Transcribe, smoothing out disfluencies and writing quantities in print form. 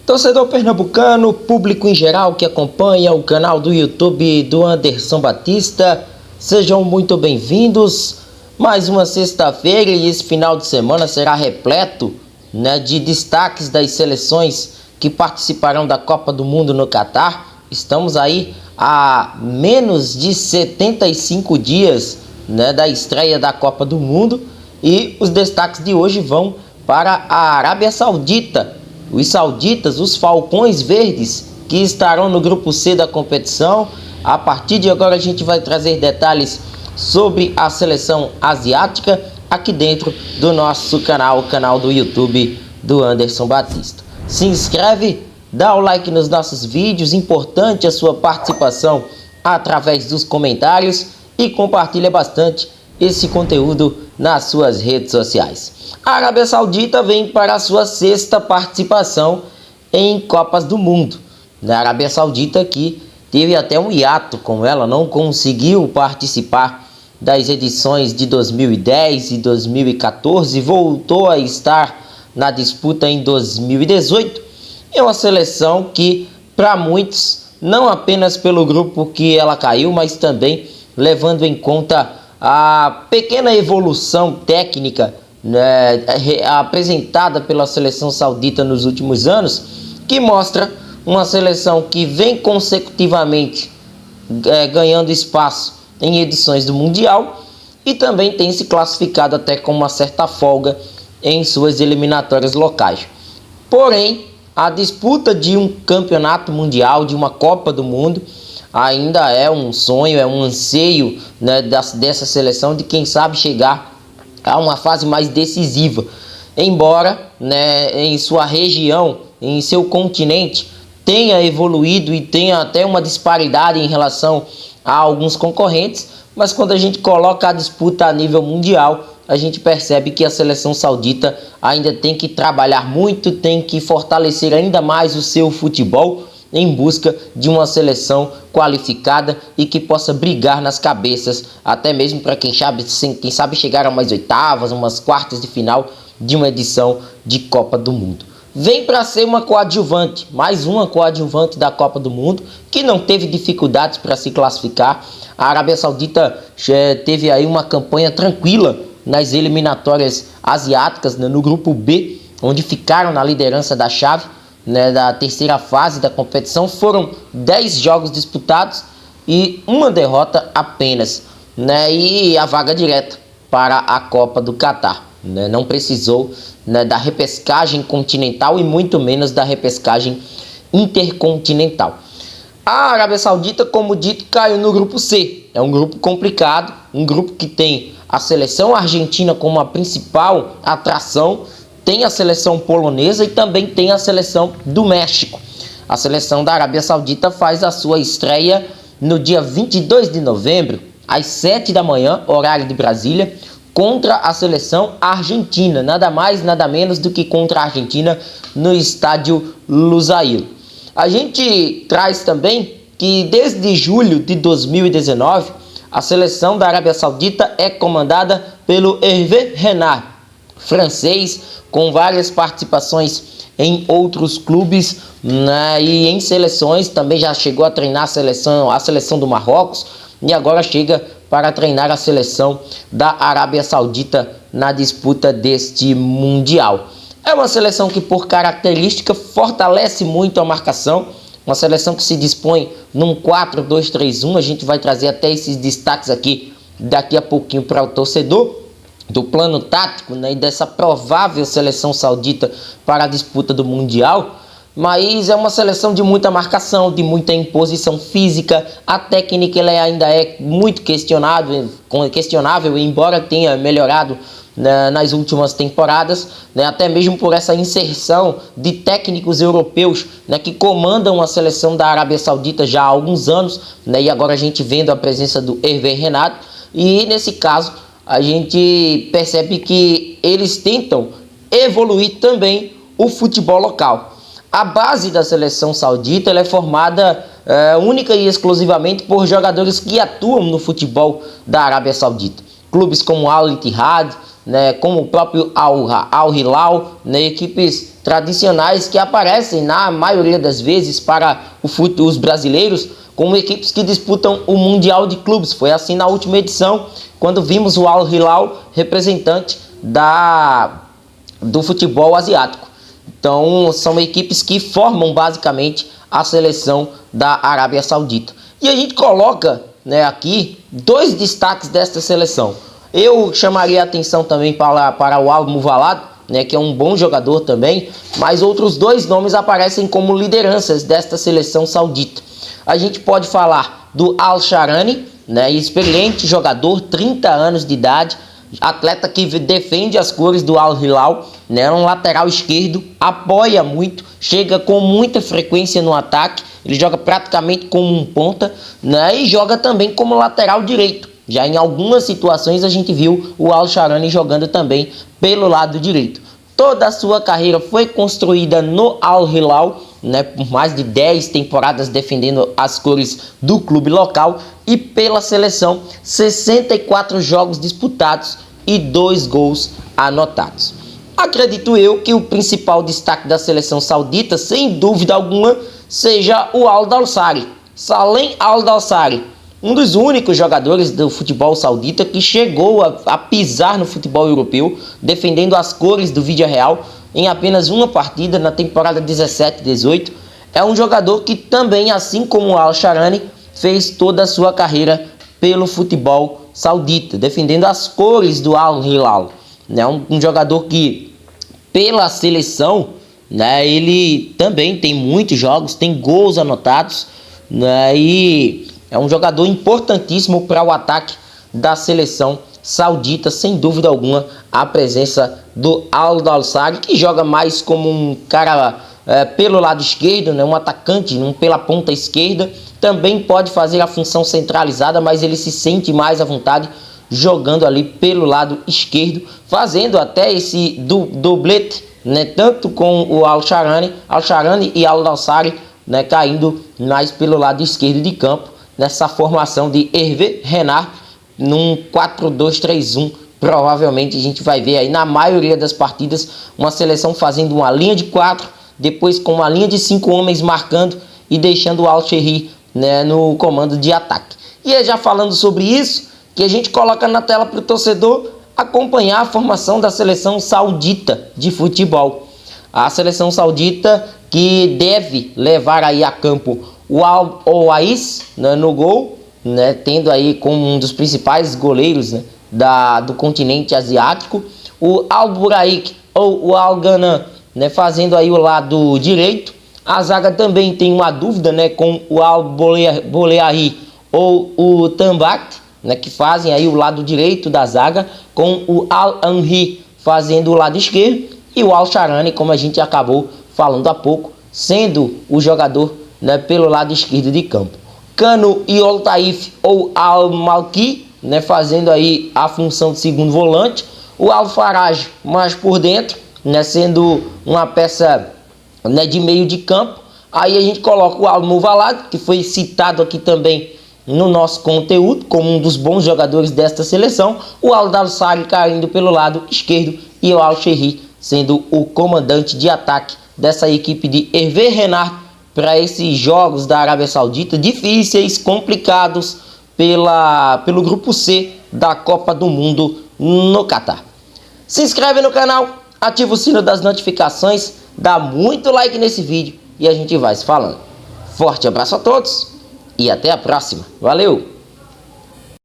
Torcedor pernambucano, público em geral que acompanha o canal do YouTube do Anderson Batista, sejam muito bem-vindos. Mais uma sexta-feira e esse final de semana será repleto, de destaques das seleções que participarão da Copa do Mundo no Catar. Estamos aí a menos de 75 dias, da estreia da Copa do Mundo, e os destaques de hoje vão para a Arábia Saudita. Os sauditas, os Falcões Verdes, que estarão no grupo C da competição. A partir de agora a gente vai trazer detalhes sobre a seleção asiática aqui dentro do nosso canal, o canal do YouTube do Anderson Batista. Se inscreve, dá o like nos nossos vídeos, importante a sua participação através dos comentários e compartilha bastante esse conteúdo nas suas redes sociais. A Arábia Saudita vem para a sua sexta participação em Copas do Mundo. A Arábia Saudita que teve até um hiato com ela, não conseguiu participar das edições de 2010 e 2014, voltou a estar na disputa em 2018. É uma seleção que, para muitos, não apenas pelo grupo que ela caiu, mas também levando em conta a pequena evolução técnica apresentada pela seleção saudita nos últimos anos, que mostra uma seleção que vem consecutivamente ganhando espaço em edições do Mundial e também tem se classificado até com uma certa folga em suas eliminatórias locais. Porém, a disputa de um campeonato mundial, de uma Copa do Mundo, ainda é um sonho, é um anseio dessa seleção de quem sabe chegar a uma fase mais decisiva. Embora em sua região, em seu continente, tenha evoluído e tenha até uma disparidade em relação a alguns concorrentes, mas quando a gente coloca a disputa a nível mundial, a gente percebe que a seleção saudita ainda tem que trabalhar muito, tem que fortalecer ainda mais o seu futebol em busca de uma seleção qualificada e que possa brigar nas cabeças, até mesmo para quem sabe chegar a umas oitavas, umas quartas de final de uma edição de Copa do Mundo. Vem para ser uma coadjuvante, mais uma coadjuvante da Copa do Mundo, que não teve dificuldades para se classificar. A Arábia Saudita teve aí uma campanha tranquila nas eliminatórias asiáticas, no grupo B, onde ficaram na liderança da chave, da terceira fase da competição. Foram 10 jogos disputados e uma derrota apenas, e a vaga direta para a Copa do Catar. Não precisou da repescagem continental e muito menos da repescagem intercontinental. A Arábia Saudita, como dito, caiu no grupo C. É um grupo complicado, um grupo que tem a seleção argentina como a principal atração, tem a seleção polonesa e também tem a seleção do México. A seleção da Arábia Saudita faz a sua estreia no dia 22 de novembro, às 7 da manhã, horário de Brasília, contra a seleção argentina. Nada mais, nada menos do que contra a Argentina no estádio Lusail. A gente traz também que desde julho de 2019, a seleção da Arábia Saudita é comandada pelo Hervé Renard, francês, com várias participações em outros clubes, e em seleções. Também já chegou a treinar a seleção do Marrocos e agora chega para treinar a seleção da Arábia Saudita na disputa deste Mundial. É uma seleção que, por característica, fortalece muito a marcação. Uma seleção que se dispõe num 4-2-3-1. A gente vai trazer até esses destaques aqui daqui a pouquinho para o torcedor, do plano tático, e dessa provável seleção saudita para a disputa do Mundial. Mas é uma seleção de muita marcação, de muita imposição física. A técnica ela ainda é muito questionável, embora tenha melhorado nas últimas temporadas, até mesmo por essa inserção de técnicos europeus, que comandam a seleção da Arábia Saudita já há alguns anos, e agora a gente vendo a presença do Hervé Renard, e nesse caso a gente percebe que eles tentam evoluir também o futebol local. A base da seleção saudita ela é formada única e exclusivamente por jogadores que atuam no futebol da Arábia Saudita. Clubes como Al Ittihad, como o próprio Al Hilal, equipes tradicionais que aparecem na maioria das vezes para os brasileiros como equipes que disputam o Mundial de Clubes. Foi assim na última edição, quando vimos o Al Hilal representante do futebol asiático. Então são equipes que formam basicamente a seleção da Arábia Saudita. E a gente coloca, né, aqui dois destaques desta seleção. Eu chamaria a atenção também para o Al Muwallad, né, que é um bom jogador também, mas outros dois nomes aparecem como lideranças desta seleção saudita. A gente pode falar do Al-Sharani, né, experiente jogador, 30 anos de idade, atleta que defende as cores do Al Hilal, né, um lateral esquerdo, apoia muito, chega com muita frequência no ataque, ele joga praticamente como um ponta, né, e joga também como lateral direito. Já em algumas situações a gente viu o Al-Sharani jogando também pelo lado direito. Toda a sua carreira foi construída no Al Hilal, né, por mais de 10 temporadas defendendo as cores do clube local, e pela seleção 64 jogos disputados e 2 gols anotados. Acredito eu que o principal destaque da seleção saudita, sem dúvida alguma, seja o Al-Dawsari, Salem Al-Dawsari, um dos únicos jogadores do futebol saudita que chegou a pisar no futebol europeu, defendendo as cores do Villarreal em apenas uma partida na temporada 17-18. É um jogador que também, assim como o Al-Sharani, fez toda a sua carreira pelo futebol saudita, defendendo as cores do Al Hilal. Né? Um jogador que, pela seleção, né, ele também tem muitos jogos, tem gols anotados, né, e é um jogador importantíssimo para o ataque da seleção saudita, sem dúvida alguma, a presença do Al-Dawsari, que joga mais como um cara pelo lado esquerdo, né, um atacante pela ponta esquerda. Também pode fazer a função centralizada, mas ele se sente mais à vontade jogando ali pelo lado esquerdo, fazendo até esse doblete, né, tanto com o Al-Sharani e Al-Dawsari, né, caindo mais pelo lado esquerdo de campo, nessa formação de Hervé Renard, num 4-2-3-1. Provavelmente a gente vai ver aí na maioria das partidas uma seleção fazendo uma linha de 4, depois com uma linha de 5 homens marcando e deixando o Al-Shehri, né, no comando de ataque. E é já falando sobre isso que a gente coloca na tela para o torcedor acompanhar a formação da seleção saudita de futebol. A seleção saudita que deve levar aí a campo o Al-Owais, né, no gol, né, tendo aí como um dos principais goleiros, né, do continente asiático, o Al-Buraik ou o Al-Ghanan, né, fazendo aí o lado direito. A zaga também tem uma dúvida, né, com o Al-Boleari ou o Tambak, né, que fazem aí o lado direito da zaga, com o Al-Anhi fazendo o lado esquerdo, e o Al-Sharani, como a gente acabou falando há pouco, sendo o jogador, né, pelo lado esquerdo de campo. Kanu e Al-Taif ou Al-Malki, né, fazendo aí a função de segundo volante. O Al-Faraj mais por dentro, né, sendo uma peça, né, de meio de campo. Aí a gente coloca o Al-Muwallad, que foi citado aqui também no nosso conteúdo como um dos bons jogadores desta seleção. O Al-Dawsari caindo pelo lado esquerdo e o Al-Shehri sendo o comandante de ataque dessa equipe de Hervé Renard para esses jogos da Arábia Saudita, difíceis, complicados, pelo grupo C da Copa do Mundo no Catar. Se inscreve no canal, ativa o sino das notificações, dá muito like nesse vídeo e a gente vai se falando. Forte abraço a todos e até a próxima. Valeu!